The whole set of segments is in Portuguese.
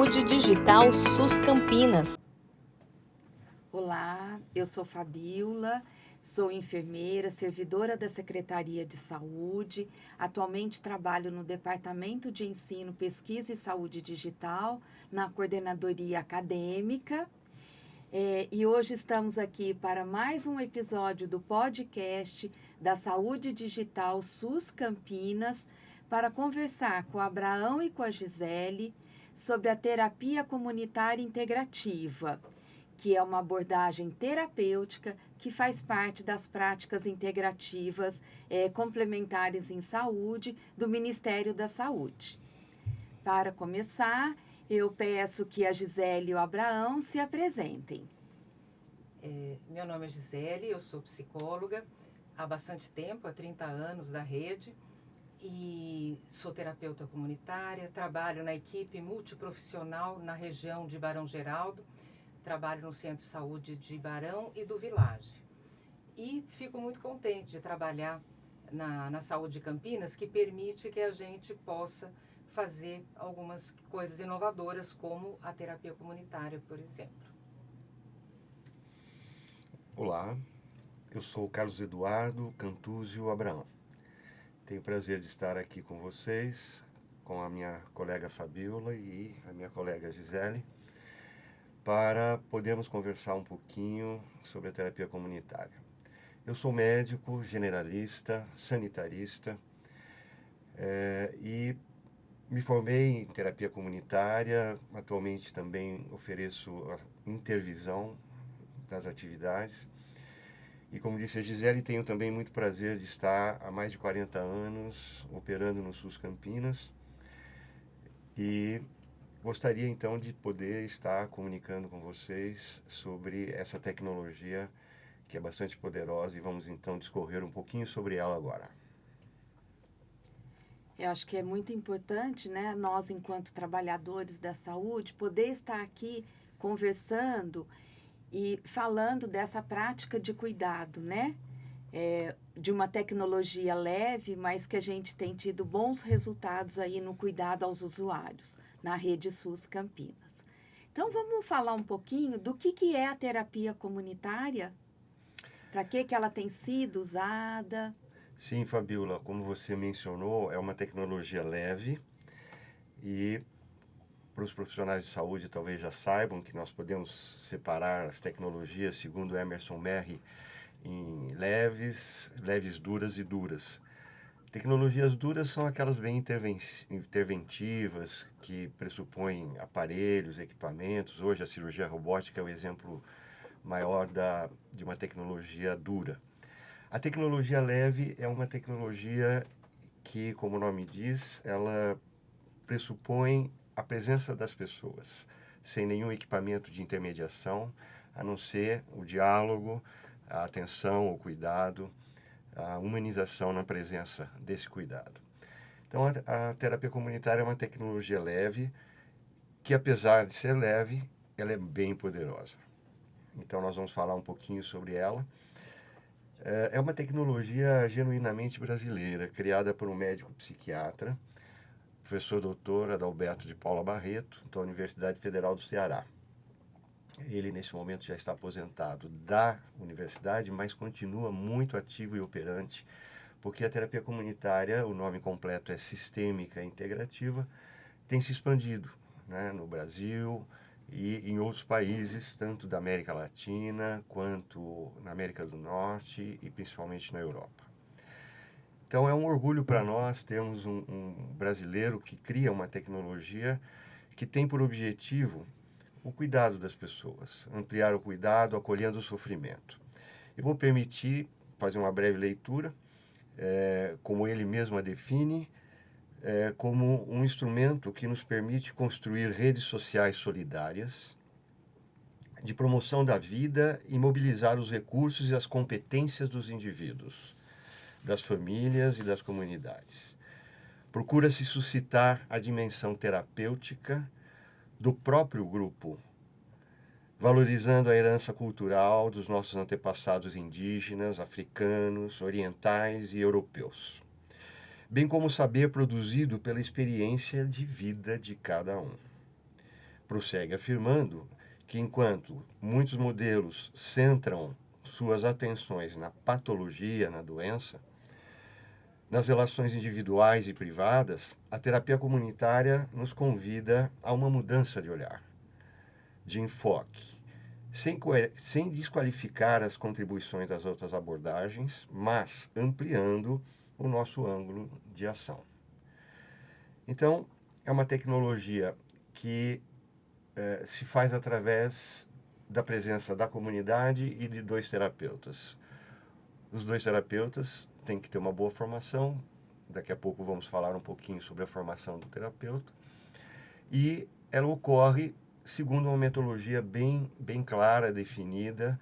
Saúde Digital SUS Campinas. Olá, eu sou Fabiola, sou enfermeira, servidora da Secretaria de Saúde. Atualmente trabalho no Departamento de Ensino, Pesquisa e Saúde Digital, na coordenadoria acadêmica. E hoje estamos aqui para mais um episódio do podcast da Saúde Digital SUS Campinas, para conversar com o Abraão e com a Gisele sobre a terapia comunitária integrativa, que é uma abordagem terapêutica que faz parte das práticas integrativas complementares em saúde do Ministério da Saúde. Para começar, eu peço que a Gisele e o Abraão se apresentem. Meu nome é Gisele, eu sou psicóloga há bastante tempo, há 30 anos da rede, e sou terapeuta comunitária, trabalho na equipe multiprofissional na região de Barão Geraldo, trabalho no Centro de Saúde de Barão e do Village. E fico muito contente de trabalhar na Saúde de Campinas, que permite que a gente possa fazer algumas coisas inovadoras, como a terapia comunitária, por exemplo. Olá, eu sou o Carlos Eduardo Cantuzio Abraão. Tenho o prazer de estar aqui com vocês, com a minha colega Fabiola e a minha colega Gisele, para podermos conversar um pouquinho sobre a terapia comunitária. Eu sou médico, generalista, sanitarista e me formei em terapia comunitária. Atualmente também ofereço a intervisão das atividades. E como disse a Gisele, tenho também muito prazer de estar há mais de 40 anos operando no SUS Campinas e gostaria então de poder estar comunicando com vocês sobre essa tecnologia que é bastante poderosa e vamos então discorrer um pouquinho sobre ela agora. Eu acho que é muito importante, né, nós, enquanto trabalhadores da saúde, poder estar aqui conversando e falando dessa prática de cuidado, né? De uma tecnologia leve, mas que a gente tem tido bons resultados aí no cuidado aos usuários, na rede SUS Campinas. Então, vamos falar um pouquinho do que é a terapia comunitária? Para que ela tem sido usada? Sim, Fabiola, como você mencionou, é uma tecnologia leve e para os profissionais de saúde talvez já saibam que nós podemos separar as tecnologias, segundo Emerson Merri, em leves, duras e duras. Tecnologias duras são aquelas bem interventivas, que pressupõem aparelhos, equipamentos. Hoje a cirurgia robótica é o exemplo maior de uma tecnologia dura. A tecnologia leve é uma tecnologia que, como o nome diz, ela pressupõe a presença das pessoas, sem nenhum equipamento de intermediação, a não ser o diálogo, a atenção, o cuidado, a humanização na presença desse cuidado. Então, a terapia comunitária é uma tecnologia leve, que apesar de ser leve, ela é bem poderosa. Então, nós vamos falar um pouquinho sobre ela. É uma tecnologia genuinamente brasileira, criada por um médico psiquiatra, professor doutor Adalberto de Paula Barreto, da Universidade Federal do Ceará. Ele, nesse momento, já está aposentado da universidade, mas continua muito ativo e operante, porque a terapia comunitária, o nome completo é Sistêmica Integrativa, tem se expandido, né, no Brasil e em outros países, tanto da América Latina quanto na América do Norte e principalmente na Europa. Então é um orgulho para nós termos um brasileiro que cria uma tecnologia que tem por objetivo o cuidado das pessoas, ampliar o cuidado, acolhendo o sofrimento. Eu vou permitir fazer uma breve leitura, como ele mesmo a define, como um instrumento que nos permite construir redes sociais solidárias, de promoção da vida e mobilizar os recursos e as competências dos indivíduos, das famílias e das comunidades. Procura-se suscitar a dimensão terapêutica do próprio grupo, valorizando a herança cultural dos nossos antepassados indígenas, africanos, orientais e europeus, bem como o saber produzido pela experiência de vida de cada um. prossegue afirmando que enquanto muitos modelos centram suas atenções na patologia, na doença, nas relações individuais e privadas, a terapia comunitária nos convida a uma mudança de olhar, de enfoque, sem desqualificar as contribuições das outras abordagens, mas ampliando o nosso ângulo de ação. Então, é uma tecnologia que se faz através da presença da comunidade e de 2 terapeutas. Os 2 terapeutas têm que ter uma boa formação, daqui a pouco vamos falar um pouquinho sobre a formação do terapeuta, e ela ocorre segundo uma metodologia bem clara, definida,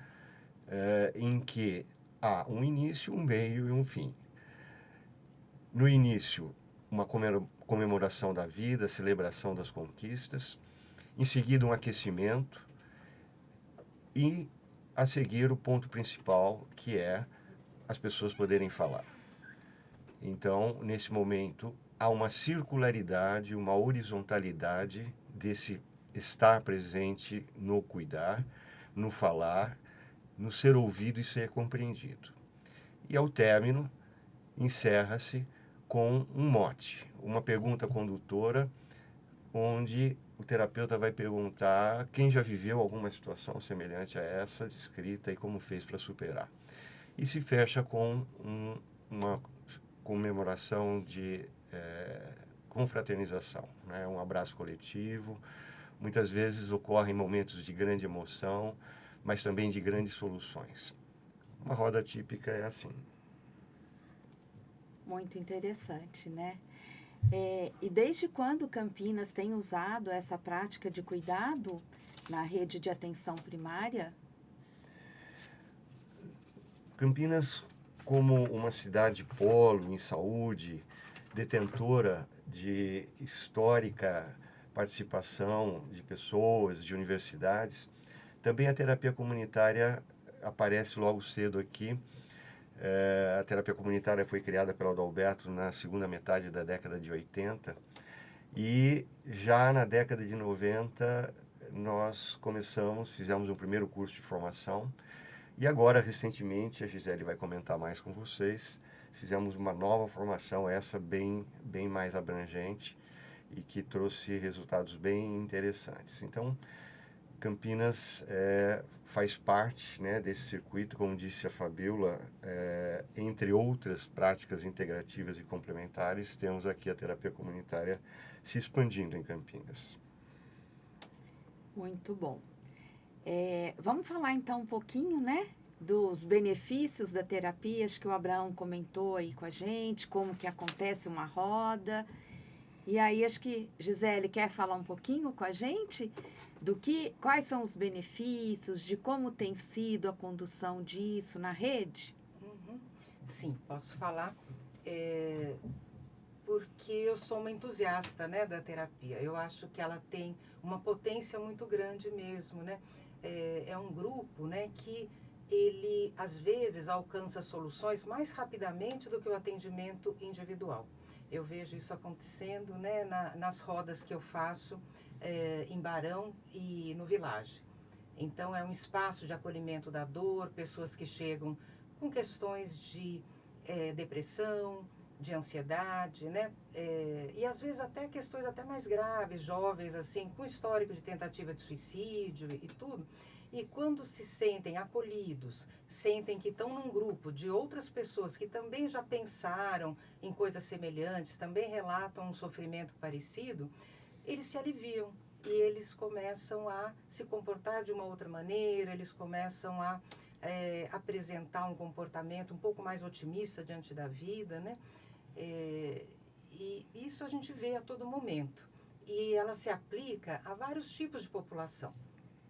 em que há um início, um meio e um fim. No início, uma comemoração da vida, celebração das conquistas, em seguida um aquecimento e a seguir o ponto principal, que é as pessoas poderem falar. Então, nesse momento, há uma circularidade, uma horizontalidade desse estar presente no cuidar, no falar, no ser ouvido e ser compreendido. E ao término, encerra-se com um mote, uma pergunta condutora, onde o terapeuta vai perguntar quem já viveu alguma situação semelhante a essa descrita e como fez para superar. E se fecha com uma comemoração de confraternização, né? Um abraço coletivo. Muitas vezes ocorrem momentos de grande emoção, mas também de grandes soluções. Uma roda típica é assim. Muito interessante, né? E desde quando Campinas tem usado essa prática de cuidado na rede de atenção primária? Campinas, como uma cidade polo em saúde, detentora de histórica participação de pessoas, de universidades, também a terapia comunitária aparece logo cedo aqui. A terapia comunitária foi criada pelo Adalberto na segunda metade da década de 80 e já na década de 90 nós fizemos um primeiro curso de formação e agora, recentemente, a Gisele vai comentar mais com vocês, fizemos uma nova formação, essa bem mais abrangente e que trouxe resultados bem interessantes. Então, Campinas faz parte, né, desse circuito, como disse a Fabíola, entre outras práticas integrativas e complementares, temos aqui a terapia comunitária se expandindo em Campinas. Muito bom. Vamos falar então um pouquinho, né, dos benefícios da terapia, acho que o Abraão comentou aí com a gente, como que acontece uma roda. E aí, acho que Gisele quer falar um pouquinho com a gente quais são os benefícios, de como tem sido a condução disso na rede? Uhum. Sim, posso falar, porque eu sou uma entusiasta, né, da terapia. Eu acho que ela tem uma potência muito grande mesmo, né? É um grupo, né, que ele, às vezes, alcança soluções mais rapidamente do que o atendimento individual. Eu vejo isso acontecendo, né, nas rodas que eu faço em Barão e no Village. Então, é um espaço de acolhimento da dor, pessoas que chegam com questões de depressão, de ansiedade, né? E às vezes até questões até mais graves, jovens, assim, com histórico de tentativa de suicídio e tudo. E quando se sentem acolhidos, sentem que estão num grupo de outras pessoas que também já pensaram em coisas semelhantes, também relatam um sofrimento parecido, eles se aliviam e eles começam a se comportar de uma outra maneira, eles começam a apresentar um comportamento um pouco mais otimista diante da vida, né? E isso a gente vê a todo momento. E ela se aplica a vários tipos de população.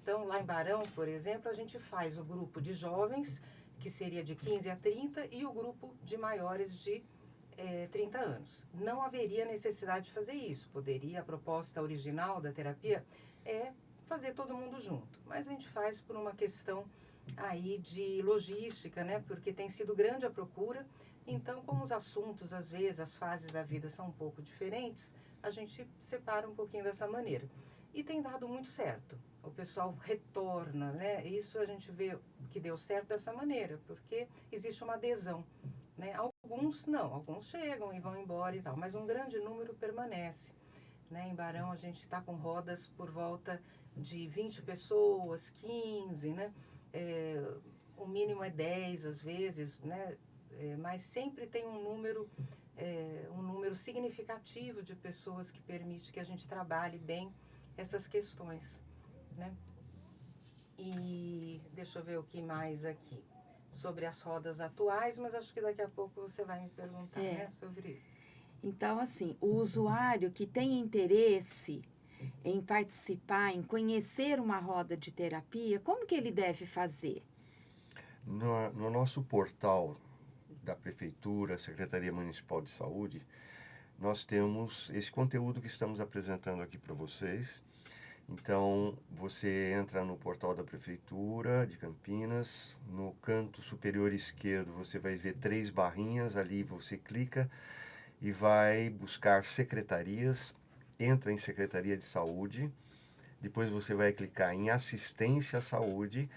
Então, lá em Barão, por exemplo, a gente faz o grupo de jovens, que seria de 15 a 30, e o grupo de maiores de 30 anos. Não haveria necessidade de fazer isso. A proposta original da terapia é fazer todo mundo junto. Mas a gente faz por uma questão aí de logística, né? Porque tem sido grande a procura. Então, como os assuntos, às vezes, as fases da vida são um pouco diferentes, a gente separa um pouquinho dessa maneira. e tem dado muito certo. O pessoal retorna, né? Isso a gente vê que deu certo dessa maneira, porque existe uma adesão, né? Alguns não, alguns chegam e vão embora e tal, mas um grande número permanece, né? Em Barão a gente está com rodas por volta de 20 pessoas, 15, né? O mínimo é 10 às vezes, né? Mas sempre tem um número significativo de pessoas que permite que a gente trabalhe bem essas questões, né? E deixa eu ver o que mais aqui sobre as rodas atuais, mas acho que daqui a pouco você vai me perguntar, né, sobre isso. Então, assim, o usuário que tem interesse em participar, em conhecer uma roda de terapia, como que ele deve fazer? No nosso portal da Prefeitura, Secretaria Municipal de Saúde, nós temos esse conteúdo que estamos apresentando aqui para vocês. Então, você entra no portal da Prefeitura de Campinas, no canto superior esquerdo você vai ver 3 barrinhas, ali você clica e vai buscar secretarias, entra em Secretaria de Saúde, depois você vai clicar em Assistência à Saúde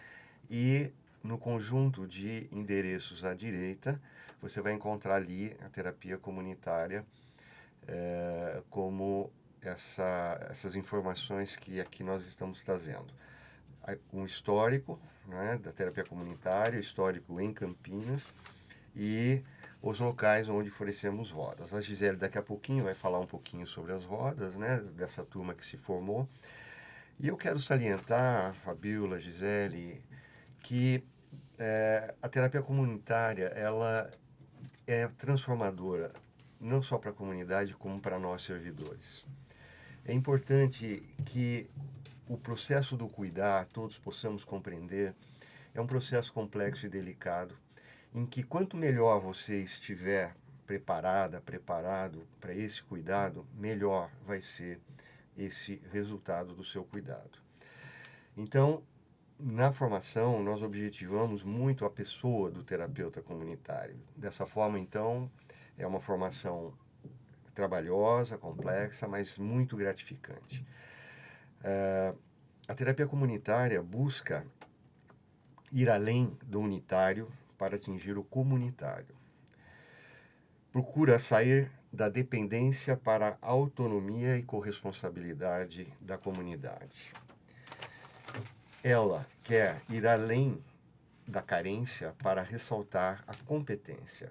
e no conjunto de endereços à direita, você vai encontrar ali a terapia comunitária, como essas informações que aqui nós estamos trazendo. Um histórico, né, da terapia comunitária, histórico em Campinas, e os locais onde oferecemos rodas. A Gisele daqui a pouquinho vai falar um pouquinho sobre as rodas, né, dessa turma que se formou. E eu quero salientar, Fabíola, Gisele, que a terapia comunitária, ela é transformadora, não só para a comunidade, como para nós servidores. É importante que o processo do cuidar, todos possamos compreender, é um processo complexo e delicado, em que quanto melhor você estiver preparado para esse cuidado, melhor vai ser esse resultado do seu cuidado. Então, na formação, nós objetivamos muito a pessoa do terapeuta comunitário. Dessa forma, então, é uma formação trabalhosa, complexa, mas muito gratificante. A terapia comunitária busca ir além do unitário para atingir o comunitário. Procura sair da dependência para a autonomia e corresponsabilidade da comunidade. Ela quer ir além da carência para ressaltar a competência.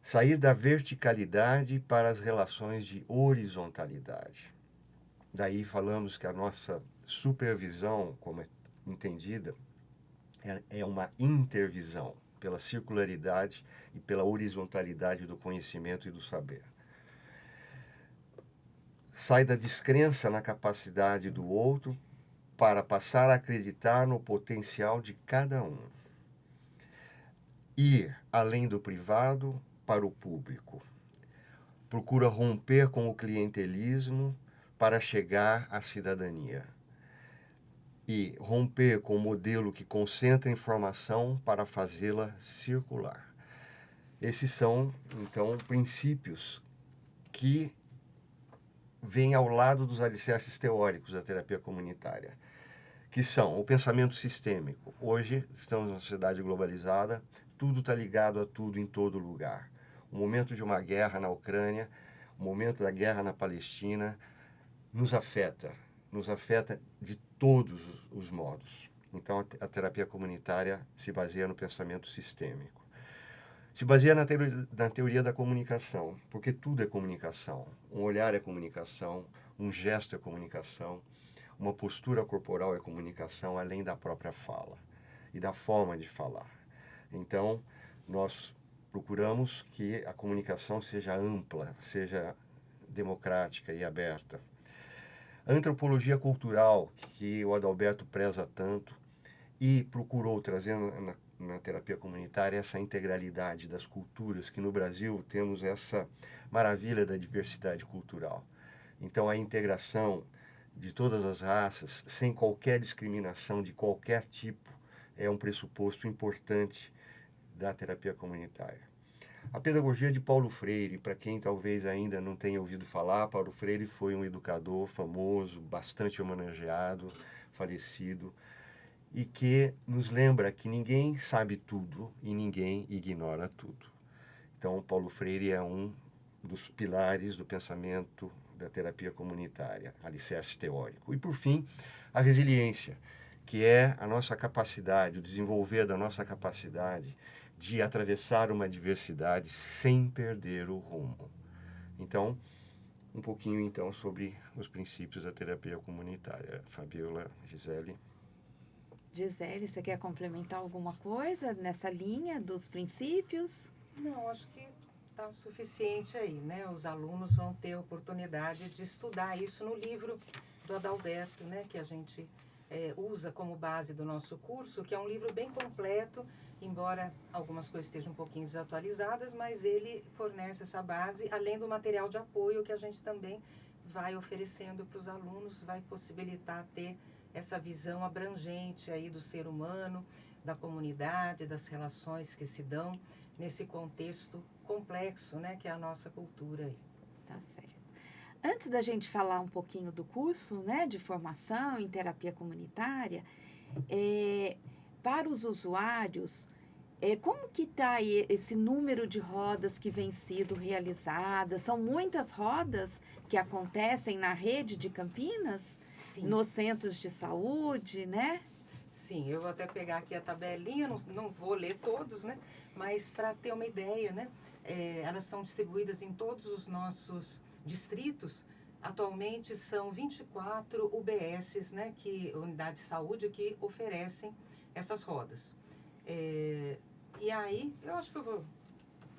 Sair da verticalidade para as relações de horizontalidade. Daí falamos que a nossa supervisão, como é entendida, é uma intervisão pela circularidade e pela horizontalidade do conhecimento e do saber. Sai da descrença na capacidade do outro para passar a acreditar no potencial de cada um. Ir além do privado para o público. Procura romper com o clientelismo para chegar à cidadania. E romper com o modelo que concentra informação para fazê-la circular. Esses são, então, princípios que vêm ao lado dos alicerces teóricos da terapia comunitária, que são o pensamento sistêmico. Hoje, estamos numa sociedade globalizada, tudo está ligado a tudo em todo lugar. O momento de uma guerra na Ucrânia, o momento da guerra na Palestina, nos afeta de todos os modos. Então, a terapia comunitária se baseia no pensamento sistêmico. Se baseia na teoria da comunicação, porque tudo é comunicação. Um olhar é comunicação, um gesto é comunicação, uma postura corporal é comunicação, além da própria fala e da forma de falar. Então, nós procuramos que a comunicação seja ampla, seja democrática e aberta. A antropologia cultural, que o Adalberto preza tanto e procurou trazer na terapia comunitária essa integralidade das culturas, que no Brasil temos essa maravilha da diversidade cultural. Então, a integração de todas as raças, sem qualquer discriminação de qualquer tipo, é um pressuposto importante da terapia comunitária. A pedagogia de Paulo Freire, para quem talvez ainda não tenha ouvido falar, Paulo Freire foi um educador famoso, bastante homenageado, falecido, e que nos lembra que ninguém sabe tudo e ninguém ignora tudo. Então, Paulo Freire é um dos pilares do pensamento da terapia comunitária, alicerce teórico. E, por fim, a resiliência, que é a nossa capacidade, o desenvolver da nossa capacidade de atravessar uma adversidade sem perder o rumo. Então, um pouquinho então sobre os princípios da terapia comunitária. Fabiola, Gisele. Gisele, você quer complementar alguma coisa nessa linha dos princípios? Não, acho que está suficiente aí, né? Os alunos vão ter a oportunidade de estudar isso no livro do Adalberto, né? Que a gente usa como base do nosso curso, que é um livro bem completo, embora algumas coisas estejam um pouquinho desatualizadas, mas ele fornece essa base, além do material de apoio que a gente também vai oferecendo para os alunos, vai possibilitar ter essa visão abrangente aí do ser humano, da comunidade, das relações que se dão nesse contexto complexo, né, que é a nossa cultura aí. Tá certo. Antes da gente falar um pouquinho do curso, né, de formação em terapia comunitária, para os usuários, como que está esse número de rodas que vem sido realizadas? São muitas rodas que acontecem na rede de Campinas? Sim. Nos centros de saúde, né? Sim, eu vou até pegar aqui a tabelinha, não vou ler todos, né? Mas para ter uma ideia, né? Elas são distribuídas em todos os nossos distritos. Atualmente são 24 UBSs, né? Unidades de saúde, que oferecem essas rodas. E aí, eu acho que eu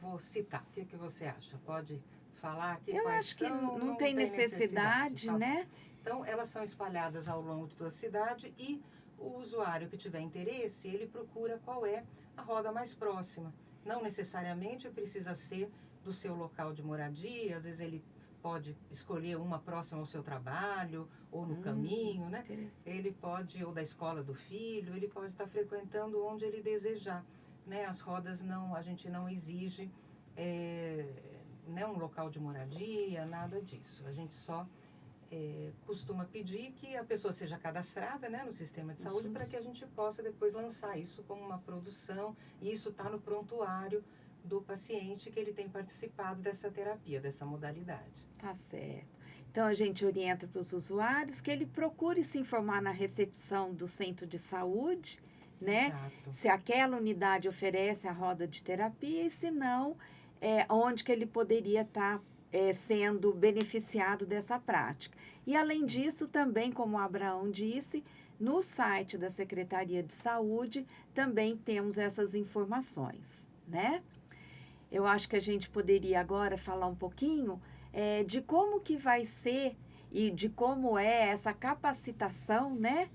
vou citar. O que você acha? Pode falar aqui eu quais acho que são? não tem necessidade, tá? né? Então, elas são espalhadas ao longo de toda a cidade e o usuário que tiver interesse, ele procura qual é a roda mais próxima. Não necessariamente precisa ser do seu local de moradia, às vezes ele pode escolher uma próxima ao seu trabalho ou no caminho, né? Ele pode, ou da escola do filho, ele pode estar frequentando onde ele desejar, né? As rodas a gente não exige né, um local de moradia, nada disso. A gente só costuma pedir que a pessoa seja cadastrada, né, no sistema de saúde, para que a gente possa depois lançar isso como uma produção, e isso está no prontuário do paciente que ele tem participado dessa terapia, dessa modalidade. Tá certo. Então, a gente orienta para os usuários que ele procure se informar na recepção do centro de saúde, né? Exato. Se aquela unidade oferece a roda de terapia e se não, onde que ele poderia estar sendo beneficiado dessa prática. E, além disso, também, como o Abraão disse, no site da Secretaria de Saúde também temos essas informações, né? Eu acho que a gente poderia agora falar um pouquinho de como que vai ser e de como é essa capacitação, né?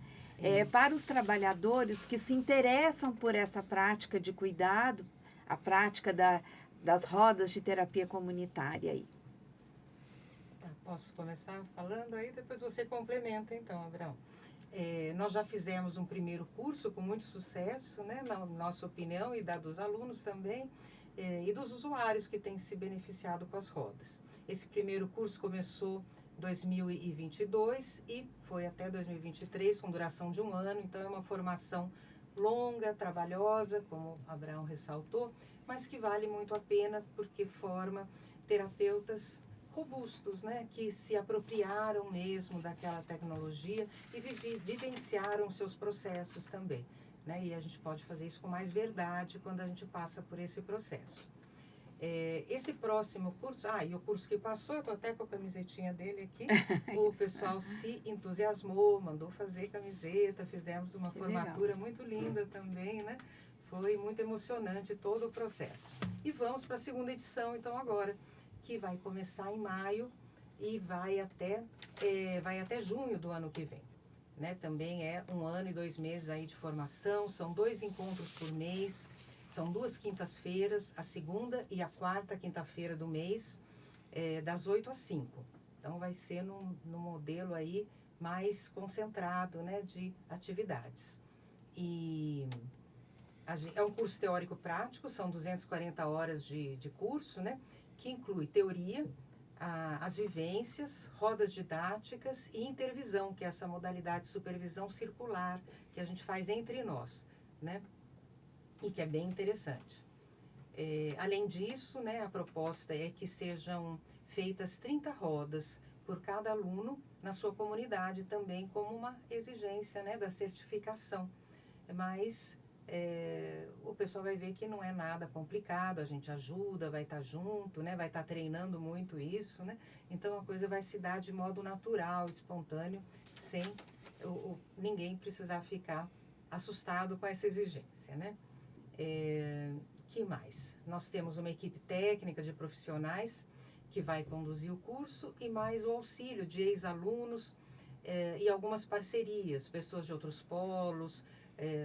Para os trabalhadores que se interessam por essa prática de cuidado, a prática das rodas de terapia comunitária aí. Posso começar falando aí? Depois você complementa, então, Abraão. Nós já fizemos um primeiro curso com muito sucesso, né, na nossa opinião, e da dos alunos também, e dos usuários que têm se beneficiado com as rodas. Esse primeiro curso começou em 2022 e foi até 2023, com duração de 1 ano, então é uma formação longa, trabalhosa, como Abraão ressaltou, mas que vale muito a pena porque forma terapeutas robustos, né, que se apropriaram mesmo daquela tecnologia e vivenciaram seus processos também, né, e a gente pode fazer isso com mais verdade quando a gente passa por esse processo. Esse próximo curso, e o curso que passou, eu estou até com a camisetinha dele aqui, o pessoal se entusiasmou, mandou fazer camiseta, fizemos uma formatura muito linda também, né, foi muito emocionante todo o processo. E vamos para a segunda edição, então, agora, que vai começar em maio e vai até junho do ano que vem. Né? Também é 1 ano e 2 meses aí de formação, são 2 encontros por mês, são 2 quintas-feiras, a segunda e a quarta quinta-feira do mês, das 8 às 5. Então, vai ser num modelo aí mais concentrado, né, de atividades. E É um curso teórico-prático, são 240 horas de curso, né? Que inclui teoria, as vivências, rodas didáticas e intervisão, que é essa modalidade de supervisão circular que a gente faz entre nós, né? E que é bem interessante. Além disso, né, a proposta é que sejam feitas 30 rodas por cada aluno na sua comunidade também, como uma exigência, né, da certificação. Mas o pessoal vai ver que não é nada complicado, a gente ajuda, vai estar junto, né, vai estar treinando muito isso, né? Então a coisa vai se dar de modo natural, espontâneo, sem ninguém precisar ficar assustado com essa exigência, né? Que mais? Nós temos uma equipe técnica de profissionais que vai conduzir o curso e mais o auxílio de ex-alunos e algumas parcerias, pessoas de outros polos,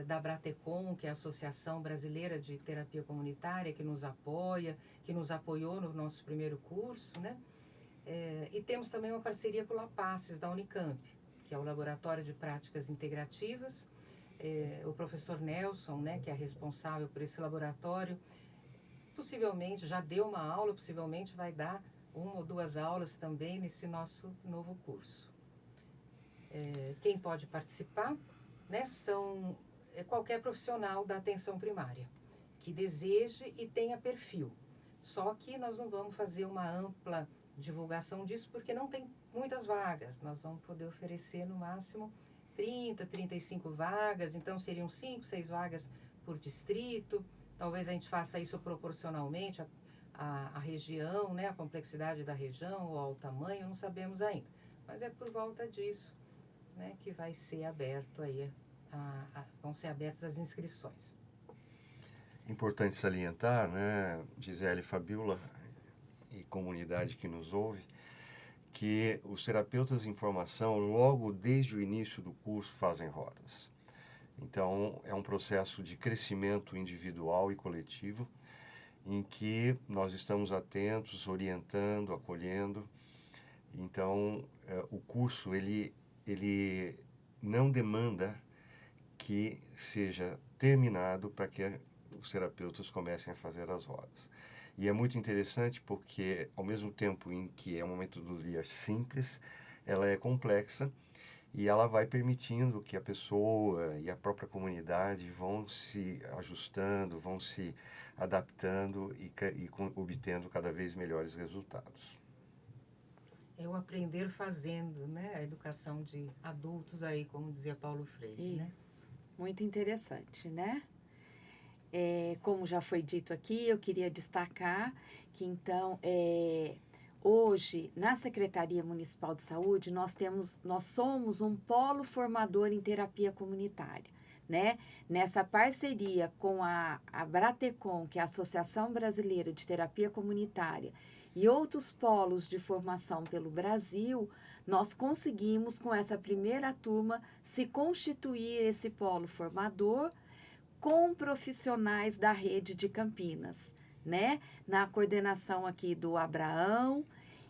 da Bratecom, que é a Associação Brasileira de Terapia Comunitária, que nos apoia, que nos apoiou no nosso primeiro curso, né? E temos também uma parceria com o LAPACES, da Unicamp, que é o Laboratório de Práticas Integrativas. O professor Nelson, né, que é responsável por esse laboratório, possivelmente já deu uma aula, possivelmente vai dar 1 ou 2 aulas também nesse nosso novo curso. Quem pode participar, né, são qualquer profissional da atenção primária que deseje e tenha perfil. Só que nós não vamos fazer uma ampla divulgação disso porque não tem muitas vagas. Nós vamos poder oferecer no máximo 30, 35 vagas, então seriam 5, 6 vagas por distrito. Talvez a gente faça isso proporcionalmente à região, né, à complexidade da região ou ao tamanho, não sabemos ainda. Mas é por volta disso, né, que vai ser aberto aí, vão ser abertas as inscrições. Importante salientar, né, Gisele, Fabiola e comunidade que nos ouve, que os terapeutas em formação, logo desde o início do curso, fazem rodas. Então, é um processo de crescimento individual e coletivo, em que nós estamos atentos, orientando, acolhendo. Então, o curso, ele não demanda que seja terminado para que os terapeutas comecem a fazer as rodas. E é muito interessante porque, ao mesmo tempo em que é uma metodologia simples, ela é complexa e ela vai permitindo que a pessoa e a própria comunidade vão se ajustando, vão se adaptando e obtendo cada vez melhores resultados. É o aprender fazendo, né? A educação de adultos aí, como dizia Paulo Freire, né? Isso. Muito interessante, né? Como já foi dito aqui, eu queria destacar que, então, hoje, na Secretaria Municipal de Saúde, nós somos um polo formador em terapia comunitária, né? Nessa parceria com a Bratecom, que é a Associação Brasileira de Terapia Comunitária, e outros polos de formação pelo Brasil, nós conseguimos, com essa primeira turma, se constituir esse polo formador com profissionais da rede de Campinas, né? Na coordenação aqui do Abraão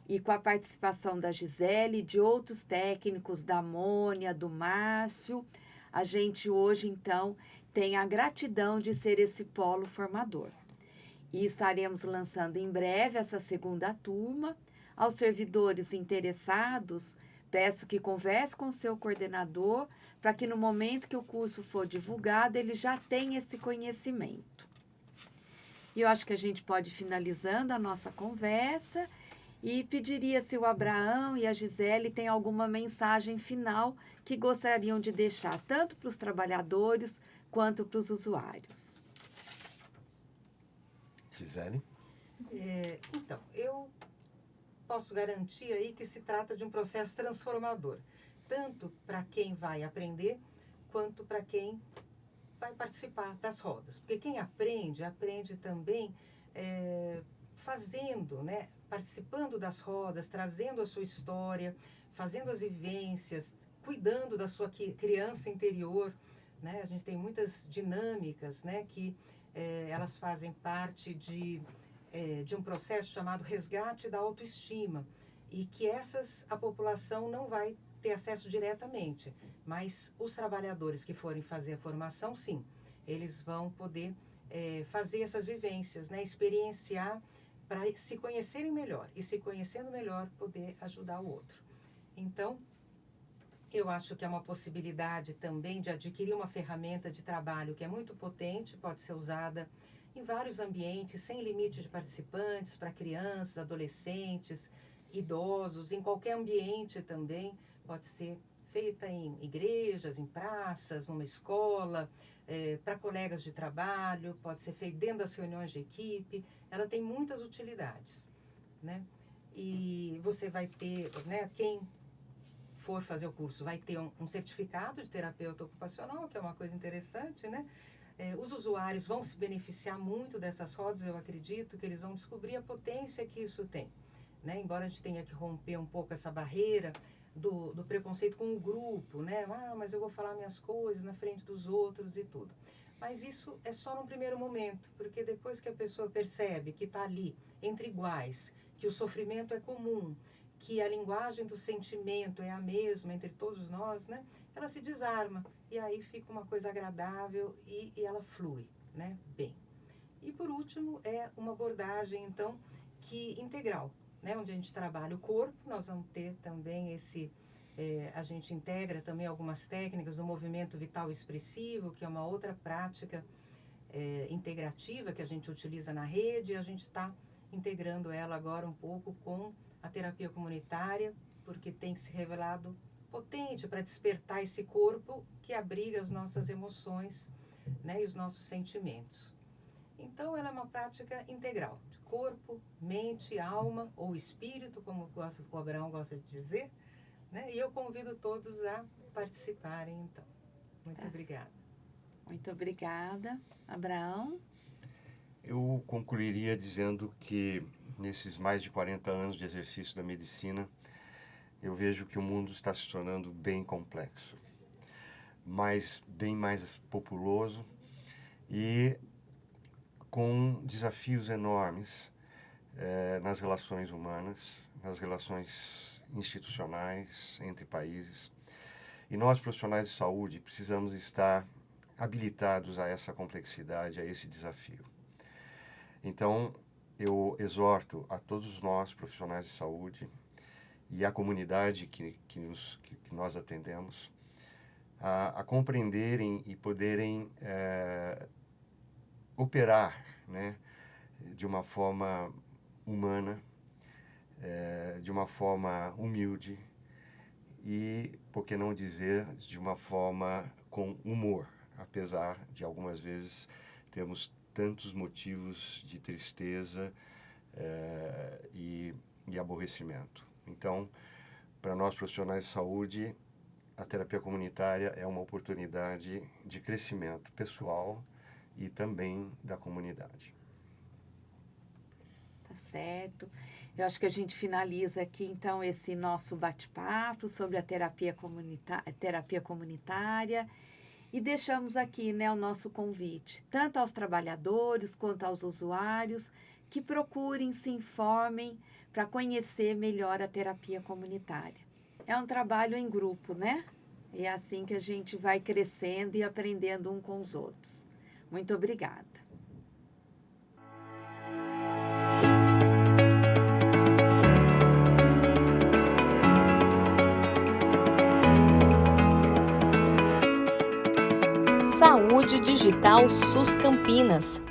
e com a participação da Gisele e de outros técnicos, da Mônia, do Márcio. A gente hoje, então, tem a gratidão de ser esse polo formador. E estaremos lançando em breve essa segunda turma. Aos servidores interessados, peço que converse com o seu coordenador para que no momento que o curso for divulgado, ele já tenha esse conhecimento. E eu acho que a gente pode ir finalizando a nossa conversa e pediria se o Abraão e a Gisele têm alguma mensagem final que gostariam de deixar tanto para os trabalhadores quanto para os usuários. Gisele? Então, eu posso garantir aí que se trata de um processo transformador, tanto para quem vai aprender, quanto para quem vai participar das rodas. Porque quem aprende também fazendo, né? Participando das rodas, trazendo a sua história, fazendo as vivências, cuidando da sua criança interior, né? A gente tem muitas dinâmicas, né? Que elas fazem parte de um processo chamado resgate da autoestima e que a população não vai ter acesso diretamente, mas os trabalhadores que forem fazer a formação, sim, eles vão poder fazer essas vivências, né? Experienciar para se conhecerem melhor e se conhecendo melhor poder ajudar o outro. Então, eu acho que é uma possibilidade também de adquirir uma ferramenta de trabalho que é muito potente, pode ser usada em vários ambientes, sem limite de participantes, para crianças, adolescentes, idosos, em qualquer ambiente também, pode ser feita em igrejas, em praças, numa escola, para colegas de trabalho, pode ser feita dentro das reuniões de equipe, ela tem muitas utilidades, né? E você vai ter, né, quem for fazer o curso vai ter um certificado de terapeuta ocupacional, que é uma coisa interessante, né? Os usuários vão se beneficiar muito dessas rodas, eu acredito que eles vão descobrir a potência que isso tem, né? Embora a gente tenha que romper um pouco essa barreira do preconceito com o grupo, né? Ah, mas eu vou falar minhas coisas na frente dos outros e tudo. Mas isso é só num primeiro momento, porque depois que a pessoa percebe que está ali, entre iguais, que o sofrimento é comum, que a linguagem do sentimento é a mesma entre todos nós, né? Ela se desarma e aí fica uma coisa agradável e ela flui, né? Bem. E por último é uma abordagem, então, integral, né? Onde a gente trabalha o corpo, nós vamos ter também a gente integra também algumas técnicas do movimento vital expressivo, que é uma outra prática integrativa que a gente utiliza na rede, e a gente está integrando ela agora um pouco com a terapia comunitária, porque tem se revelado potente para despertar esse corpo que abriga as nossas emoções, né, e os nossos sentimentos. Então, ela é uma prática integral, de corpo, mente, alma ou espírito, como o Abraão gosta de dizer, né? E eu convido todos a participarem, então. Muito obrigada. Muito obrigada. Abraão? Eu concluiria dizendo que nesses mais de 40 anos de exercício da medicina, eu vejo que o mundo está se tornando bem complexo, bem mais populoso e com desafios enormes nas relações humanas, nas relações institucionais entre países. E nós, profissionais de saúde, precisamos estar habilitados a essa complexidade, a esse desafio. Então, eu exorto a todos nós, profissionais de saúde, e a comunidade que nós atendemos, a compreenderem e poderem operar, né, de uma forma humana, de uma forma humilde e, por que não dizer, de uma forma com humor, apesar de algumas vezes termos tantos motivos de tristeza e aborrecimento. Então, para nós profissionais de saúde, a terapia comunitária é uma oportunidade de crescimento pessoal e também da comunidade. Tá certo. Eu acho que a gente finaliza aqui, então, esse nosso bate-papo sobre a terapia comunitária e deixamos aqui, né, o nosso convite, tanto aos trabalhadores quanto aos usuários, que procurem, se informem para conhecer melhor a terapia comunitária. É um trabalho em grupo, né? É assim que a gente vai crescendo e aprendendo um com os outros. Muito obrigada. Saúde Digital SUS Campinas.